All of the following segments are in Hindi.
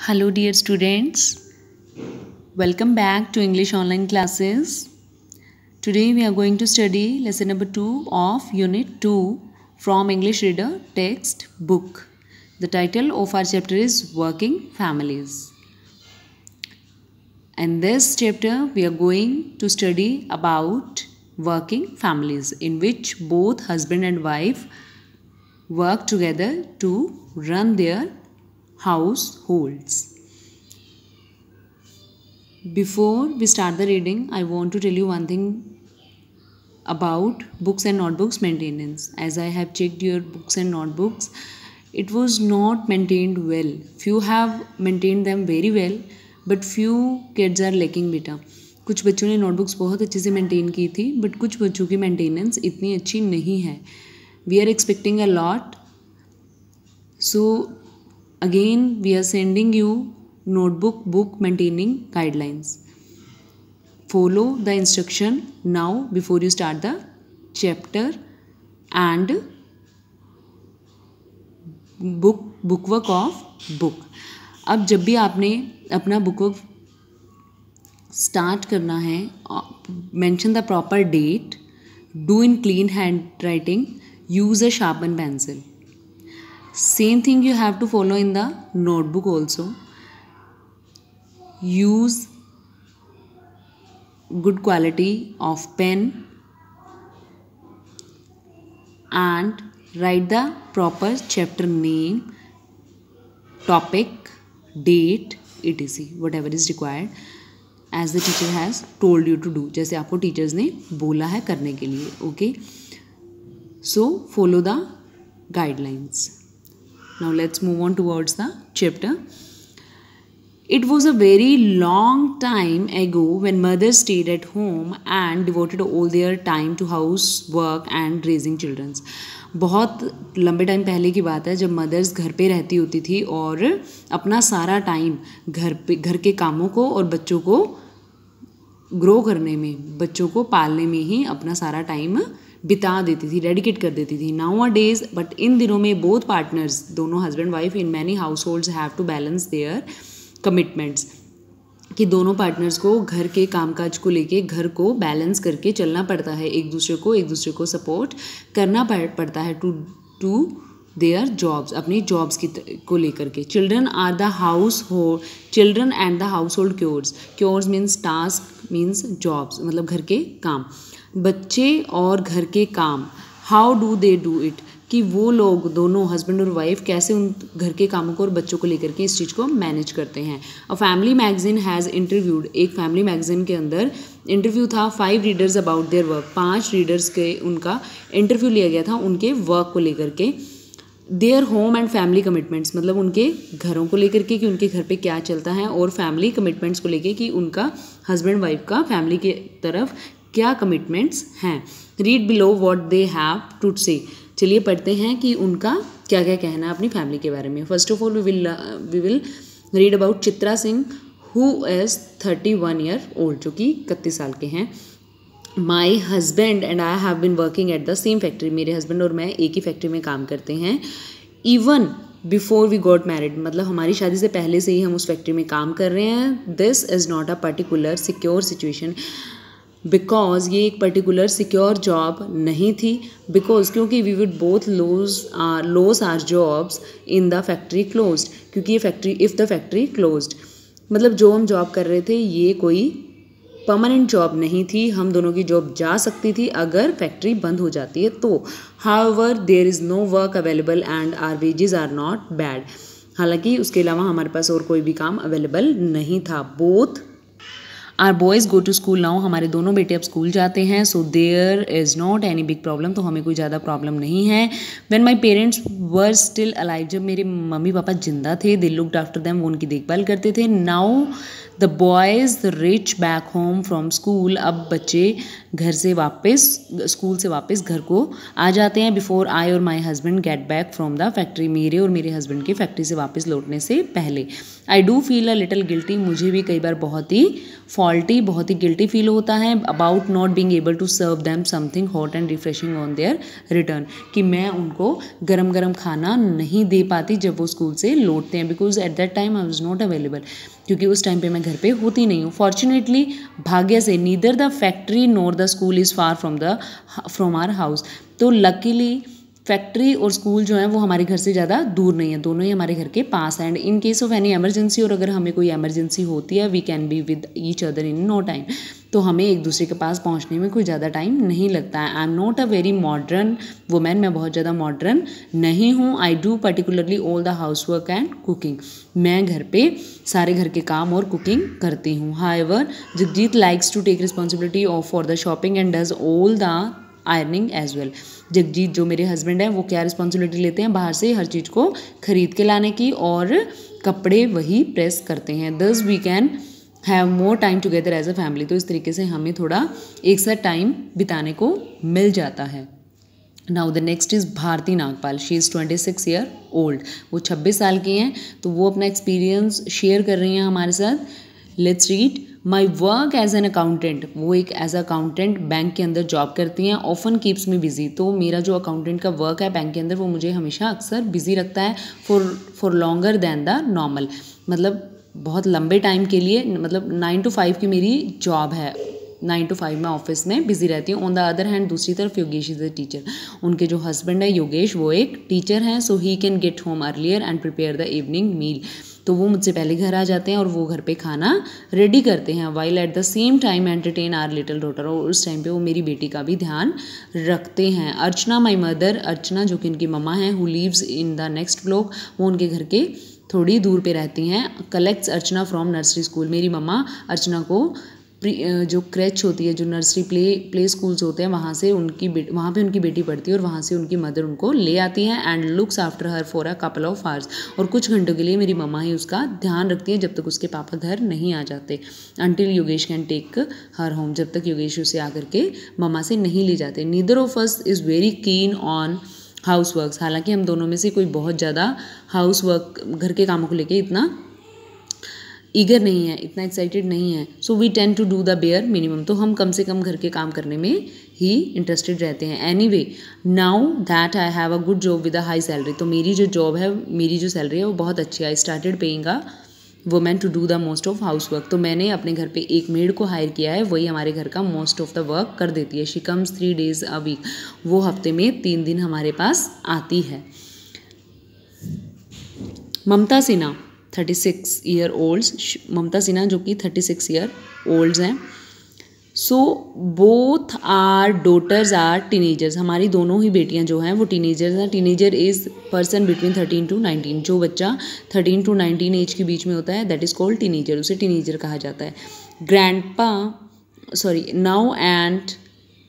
Hello, dear students. Welcome back to English online classes. Today we are going to study lesson number 2 of Unit 2 from English Reader Text Book. The title of our chapter is Working Families. In this chapter we are going to study about working families in which both husband and wife work together to run their households. Before we start the reading, I want to tell you one thing about books and notebooks maintenance. As I have checked your books and notebooks, it was not maintained well. Few have maintained them very well, but few kids are lacking beta. कुछ बच्चों ने नोटबुक्स बहुत अच्छे से मेंटेन की थी, बट कुछ बच्चों की मेंटेनेंस इतनी अच्छी नहीं है. We are expecting a lot. So again we are sending you notebook book maintaining guidelines. Follow the instruction now before you start the chapter and bookwork of book. अब जब भी आपने अपना bookwork start करना है, mention the proper date, do in clean handwriting, use a sharpened pencil. Same thing you have to follow in the notebook also. Use good quality of pen and write the proper chapter name, topic, date, etc. whatever is required as the teacher has told you to do. जैसे आपको टीचर्स ने बोला है करने के लिए. Okay, so follow the guidelines. Now let's move on towards the chapter. It was a very long time ago when mothers stayed at home and devoted all their time to housework and raising children. बहुत लंबे टाइम पहले की बात है जब मदर्स घर पे रहती होती थी और अपना सारा टाइम घर के कामों को और बच्चों को ग्रो करने में, बच्चों को पालने में ही अपना सारा टाइम बिता देती थी, डेडिकेट कर देती थी. नाउ अ डेज, बट इन दिनों में बोथ पार्टनर्स, दोनों husband wife in many households have to balance their commitments, कि दोनों पार्टनर्स को घर के कामकाज को लेके घर को बैलेंस करके चलना पड़ता है, एक दूसरे को सपोर्ट करना पड़ता है टू देयर जॉब्स, अपनी जॉब्स को लेकर के. Children are the household, children and the household chores means task means jobs, मतलब घर के काम. बच्चे और घर के काम, how do they do it, कि वो लोग दोनों हस्बैंड और वाइफ कैसे उन घर के कामों को और बच्चों को लेकर के इस चीज़ को मैनेज करते हैं. A family magazine has interviewed, एक फैमिली मैगजीन के अंदर इंटरव्यू था 5 readers about their work, 5 readers के उनका इंटरव्यू लिया गया था उनके वर्क को लेकर के. Their home and family commitments, मतलब उनके घरों को लेकर के कि उनके घर पे क्या चलता है, और फैमिली कमिटमेंट्स को लेकर कि उनका हस्बैंड वाइफ का फैमिली की तरफ क्या कमिटमेंट्स हैं. Read below what they have to say, चलिए पढ़ते हैं कि उनका क्या क्या कहना है अपनी फैमिली के बारे में. First of all we will read about Chitra Singh who is 31 year old, जो कि 31 साल के हैं. My husband and I have been working at the same factory, मेरे हस्बैंड और मैं एक ही फैक्ट्री में काम करते हैं. Even before we got married, मतलब हमारी शादी से पहले से ही हम उस फैक्ट्री में काम कर रहे हैं. This is not a particular secure situation, because ये एक पर्टिकुलर सिक्योर जॉब नहीं थी. बिकॉज क्योंकि we would both lose our jobs in the factory closed, क्योंकि ये factory if the factory closed, मतलब जो हम जॉब कर रहे थे ये कोई परमानेंट जॉब नहीं थी, हम दोनों की जॉब जा सकती थी अगर फैक्ट्री बंद हो जाती है तो. However there is no work available and our wages are not bad, हालांकि उसके अलावा हमारे पास और कोई भी काम अवेलेबल नहीं था. Both our boys go to school now, हमारे दोनों बेटे अब स्कूल जाते हैं. So there is not any big problem, तो हमें कोई ज़्यादा प्रॉब्लम नहीं है. When my parents were still alive, जब मेरे मम्मी पापा जिंदा थे, दे लुक्ड आफ्टर देम, वो उनकी देखभाल करते थे. Now the boys rich back home from school, अब बच्चे घर से वापस, स्कूल से वापस घर को आ जाते हैं। बिफोर आई और my husband get back from the factory, मेरे और मेरे हस्बैंड के फैक्ट्री से वापस लौटने से पहले। I do feel a little guilty, मुझे भी कई बार बहुत ही फॉल्टी, बहुत ही गिल्टी फील होता है about not being able to serve them something hot and refreshing on their return, कि मैं उनको गरम गरम खाना नहीं दे पाती जब वो स्कूल से लौटते हैं, because at that time I was not available, क्योंकि उस टाइम पे मैं घर पे होती नहीं हूँ। फॉर्चुनेटली, भाग्य से, neither the factory nor the school is far from our house, तो लकीली फैक्ट्री और स्कूल जो है वो हमारे घर से ज़्यादा दूर नहीं है, दोनों ही हमारे घर के पास हैं। And in case of any emergency, और अगर हमें कोई एमरजेंसी होती है, we can be with each other in no time, तो हमें एक दूसरे के पास पहुंचने में कोई ज़्यादा टाइम नहीं लगता है। I am not a very modern women, मैं बहुत ज़्यादा मॉडर्न नहीं हूँ। I do particularly all the house work and cooking, मैं घर पे सारे घर के काम और कुकिंग करती हूँ। However Jagjit likes to take responsibility of for the shopping and does all the ironing as well. Jagjit जो मेरे हस्बैंड हैं वो क्या रिस्पॉन्सिबिलिटी लेते हैं, बाहर से हर चीज़ को खरीद के लाने की, और कपड़े वही प्रेस करते हैं। Thus we can have more time together as a family, तो इस तरीके से हमें थोड़ा एक साथ टाइम बिताने को मिल जाता है। Now the next is Bharti Nagpal, she is 26 year old, वो 26 साल की हैं, तो वो अपना एक्सपीरियंस शेयर कर रही हैं हमारे साथ। Let's read. My work as an accountant, वो एक एज अकाउंटेंट बैंक के अंदर जॉब करती हैं। ऑफन कीप्स मी बिजी, तो मेरा जो अकाउंटेंट का वर्क है बैंक के अंदर वो मुझे हमेशा अक्सर बिजी रखता है, for longer than the normal, मतलब बहुत लंबे टाइम के लिए, मतलब 9 to 5 की मेरी जॉब है, 9 to 5 मैं ऑफिस में बिजी रहती हूँ। ऑन द अदर हैंड दूसरी तरफ योगेश इज़ अ टीचर, उनके जो हस्बैंड है योगेश वो एक टीचर हैं, so she can get home earlier and prepare the evening meal, तो वो मुझसे पहले घर आ जाते हैं और वो घर पे खाना रेडी करते हैं। While at the same time entertain our little daughter, और उस टाइम पे वो मेरी बेटी का भी ध्यान रखते हैं। अर्चना माई मदर, अर्चना जो कि उनकी मम्मा हैं, who leaves in the next block, वो उनके घर के थोड़ी दूर पे रहती हैं। Collects Archana from nursery school, मेरी मम्मा अर्चना को जो क्रेच होती है, जो नर्सरी प्ले स्कूल्स होते हैं, वहाँ पे उनकी बेटी पढ़ती है और वहाँ से उनकी मदर उनको ले आती हैं। And looks after her for a couple of hours, और कुछ घंटों के लिए मेरी मम्मा ही उसका ध्यान रखती हैं जब तक उसके पापा घर नहीं आ जाते। Until Yogesh can take her home, जब तक योगेश उसे आकर के मम्मा से नहीं ले जाते। Neither of us is very keen on house work, हालांकि हम दोनों में से कोई बहुत ज़्यादा हाउस वर्क, घर के कामों को लेके इतना ईगर नहीं है, इतना एक्साइटेड नहीं है। So we tend to do the bare minimum, तो हम कम से कम घर के काम करने में ही इंटरेस्टेड रहते हैं। Anyway now that I have a good job with a high salary, तो मेरी जो जॉब है, मेरी जो सैलरी है वो बहुत अच्छी है। I started paying a women to do the most of house work, तो मैंने अपने घर पे एक मेड को हायर किया है, वही हमारे घर का मोस्ट ऑफ द वर्क कर देती है। She comes 3 days a week, वो हफ्ते में 3 दिन हमारे पास आती है। ममता सिन्हा 36 ईयर ओल्ड्स, ममता सिन्हा जो कि 36 ईयर ओल्ड्स हैं। So both our daughters are teenagers, हमारी दोनों ही बेटियां जो हैं वो टीनेजर्स हैं। Teenager is person between 13 to 19, जो बच्चा 13 to 19 एज के बीच में होता है दैट इज़ कॉल्ड टीनेजर, उसे टीनेजर कहा जाता है। Now and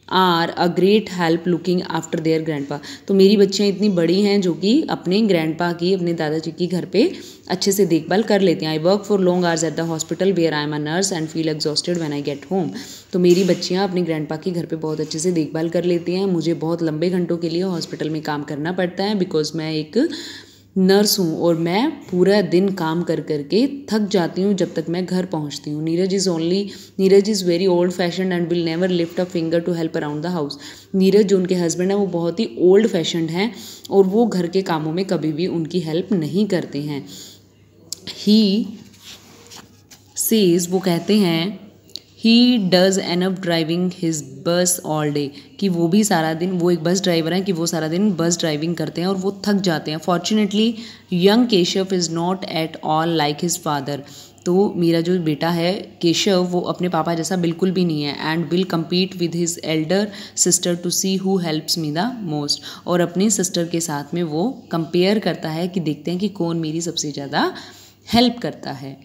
are a great help looking after their grandpa, तो मेरी बच्चियाँ इतनी बड़ी हैं जो कि अपने ग्रैंडपा की, अपने दादाजी की घर पे अच्छे से देखभाल कर लेती हैं। I work for long hours at the hospital where I am a nurse and feel exhausted when I get home, तो मेरी बच्चियाँ अपने ग्रैंडपा की घर पे बहुत अच्छे से देखभाल कर लेती हैं। मुझे बहुत लंबे घंटों के लिए हॉस्पिटल में काम करना पड़ता है, बिकॉज मैं एक नर्स हूँ और मैं पूरा दिन काम कर करके थक जाती हूँ जब तक मैं घर पहुँचती हूँ। Neeraj is very old fashion and will never lift a finger to help around the house. Neeraj जो उनके हस्बैंड हैं वो बहुत ही ओल्ड फैशनड हैं और वो घर के कामों में कभी भी उनकी हेल्प नहीं करते हैं। ही सेज, वो कहते हैं, he does enough driving his बस ऑल डे, कि वो भी सारा दिन, वो एक बस ड्राइवर हैं कि वो सारा दिन बस ड्राइविंग करते हैं और वो थक जाते हैं। Fortunately young Keshav is not at all like his father, तो मेरा जो बेटा है केशव वो अपने पापा जैसा बिल्कुल भी नहीं है। And will compete with his elder sister to see who helps me the most, और अपनी सिस्टर के साथ में वो कंपेयर करता है कि देखते हैं कि कौन मेरी सबसे ज़्यादा हेल्प करता है।